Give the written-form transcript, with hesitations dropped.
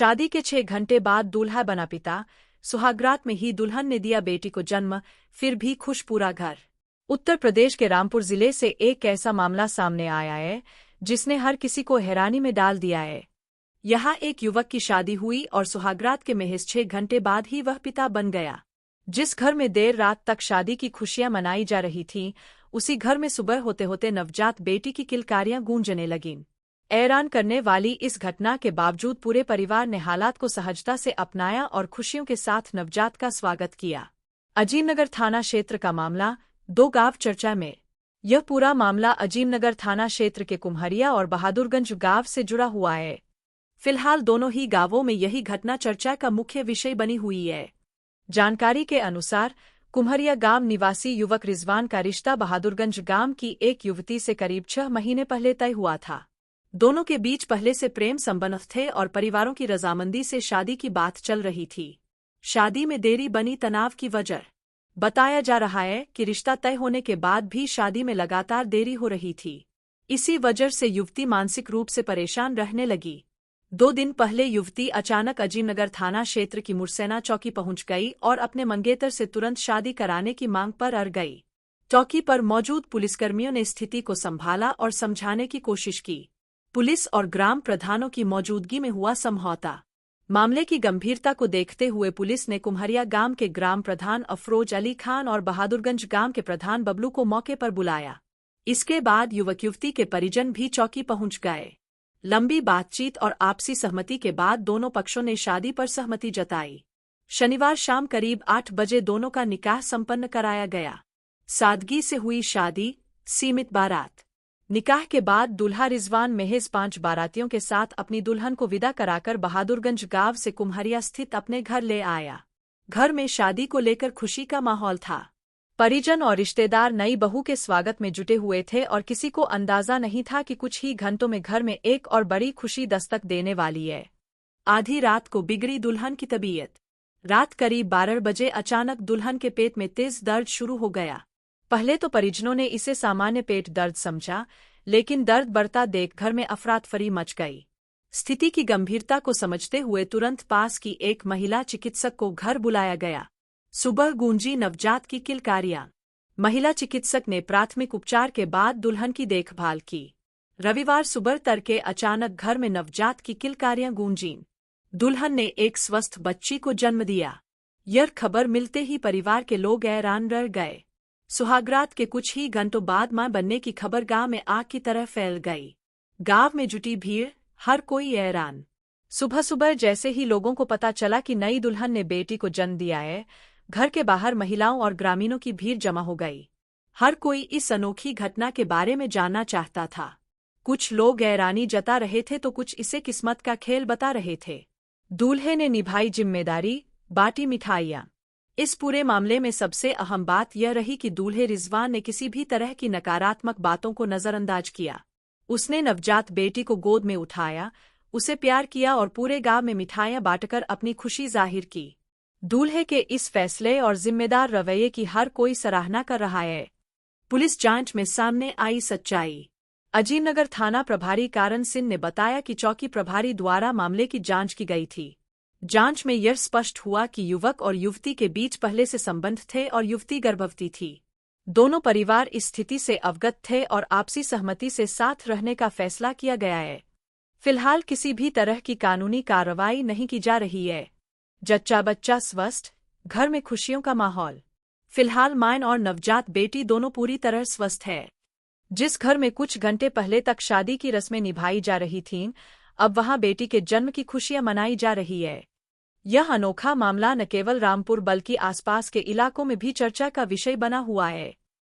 शादी के 6 घंटे बाद दूल्हा बना पिता। सुहागरात में ही दुल्हन ने दिया बेटी को जन्म, फिर भी खुश पूरा घर। उत्तर प्रदेश के रामपुर जिले से एक ऐसा मामला सामने आया है जिसने हर किसी को हैरानी में डाल दिया है। यहाँ एक युवक की शादी हुई और सुहागरात के महज 6 घंटे बाद ही वह पिता बन गया। जिस घर में देर रात तक शादी की खुशियां मनाई जा रही थीं, उसी घर में सुबह होते होते नवजात बेटी की किलकारियां गूंजने लगीं। हैरान करने वाली इस घटना के बावजूद पूरे परिवार ने हालात को सहजता से अपनाया और खुशियों के साथ नवजात का स्वागत किया। अजीमनगर थाना क्षेत्र का मामला, 2 गांव चर्चा में। यह पूरा मामला अजीमनगर थाना क्षेत्र के कुम्हरिया और बहादुरगंज गांव से जुड़ा हुआ है। फिलहाल दोनों ही गांवों में यही घटना चर्चा का मुख्य विषय बनी हुई है। जानकारी के अनुसार कुम्हरिया गांव निवासी युवक रिजवान का रिश्ता बहादुरगंज गांव की एक युवती से करीब 6 महीने पहले तय हुआ था। दोनों के बीच पहले से प्रेम संबंध थे और परिवारों की रजामंदी से शादी की बात चल रही थी। शादी में देरी बनी तनाव की वजह। बताया जा रहा है कि रिश्ता तय होने के बाद भी शादी में लगातार देरी हो रही थी। इसी वजह से युवती मानसिक रूप से परेशान रहने लगी। 2 दिन पहले युवती अचानक अजीमनगर थाना क्षेत्र की मुरसेना चौकी पहुंच गई और अपने मंगेतर से तुरंत शादी कराने की मांग पर अड़ गई। चौकी पर मौजूद पुलिसकर्मियों ने स्थिति को संभाला और समझाने की कोशिश की। पुलिस और ग्राम प्रधानों की मौजूदगी में हुआ समझौता। मामले की गंभीरता को देखते हुए पुलिस ने कुम्हरिया गांव के ग्राम प्रधान अफरोज अली खान और बहादुरगंज गांव के प्रधान बबलू को मौके पर बुलाया। इसके बाद युवक युवती के परिजन भी चौकी पहुंच गए। लंबी बातचीत और आपसी सहमति के बाद दोनों पक्षों ने शादी पर सहमति जताई। शनिवार शाम करीब 8 बजे दोनों का निकाह संपन्न कराया गया। सादगी से हुई शादी, सीमित बारात। निकाह के बाद दूल्हा रिजवान महज 5 बारातियों के साथ अपनी दुल्हन को विदा कराकर बहादुरगंज गांव से कुम्हरिया स्थित अपने घर ले आया। घर में शादी को लेकर खुशी का माहौल था। परिजन और रिश्तेदार नई बहू के स्वागत में जुटे हुए थे और किसी को अंदाजा नहीं था कि कुछ ही घंटों में घर में एक और बड़ी खुशी दस्तक देने वाली है। आधी रात को बिगड़ी दुल्हन की तबीयत। रात करीब 12 बजे अचानक दुल्हन के पेट में तेज दर्द शुरू हो गया। पहले तो परिजनों ने इसे सामान्य पेट दर्द समझा, लेकिन दर्द बढ़ता देख घर में अफरातफरी मच गई। स्थिति की गंभीरता को समझते हुए तुरंत पास की एक महिला चिकित्सक को घर बुलाया गया। सुबह गूंजी नवजात की किलकारियां। महिला चिकित्सक ने प्राथमिक उपचार के बाद दुल्हन की देखभाल की। रविवार सुबह तड़के अचानक घर में नवजात की किलकारियां गूंजीं। दुल्हन ने एक स्वस्थ बच्ची को जन्म दिया। यह खबर मिलते ही परिवार के लोग हैरान रह गए। सुहागरात के कुछ ही घंटों बाद मां बनने की खबर गांव में आग की तरह फैल गई। गांव में जुटी भीड़, हर कोई हैरान। सुबह सुबह जैसे ही लोगों को पता चला कि नई दुल्हन ने बेटी को जन्म दिया है, घर के बाहर महिलाओं और ग्रामीणों की भीड़ जमा हो गई। हर कोई इस अनोखी घटना के बारे में जानना चाहता था। कुछ लोग हैरानी जता रहे थे तो कुछ इसे किस्मत का खेल बता रहे थे। दूल्हे ने निभाई जिम्मेदारी, बांटी मिठाइयां। इस पूरे मामले में सबसे अहम बात यह रही कि दूल्हे रिजवान ने किसी भी तरह की नकारात्मक बातों को नजरअंदाज किया। उसने नवजात बेटी को गोद में उठाया, उसे प्यार किया और पूरे गांव में मिठाइयां बांटकर अपनी खुशी जाहिर की। दूल्हे के इस फैसले और जिम्मेदार रवैये की हर कोई सराहना कर रहा है। पुलिस जांच में सामने आई सच्चाई। अजीमनगर थाना प्रभारी कारण सिंह ने बताया कि चौकी प्रभारी द्वारा मामले की जांच की गई थी। जांच में यह स्पष्ट हुआ कि युवक और युवती के बीच पहले से संबंध थे और युवती गर्भवती थी। दोनों परिवार इस स्थिति से अवगत थे और आपसी सहमति से साथ रहने का फैसला किया गया है। फिलहाल किसी भी तरह की कानूनी कार्रवाई नहीं की जा रही है। जच्चा बच्चा स्वस्थ, घर में खुशियों का माहौल। फिलहाल मां और नवजात बेटी दोनों पूरी तरह स्वस्थ है। जिस घर में कुछ घंटे पहले तक शादी की रस्में निभाई जा रही थीं, अब वहां बेटी के जन्म की खुशियां मनाई जा रही है। यह अनोखा मामला न केवल रामपुर बल्कि आसपास के इलाकों में भी चर्चा का विषय बना हुआ है।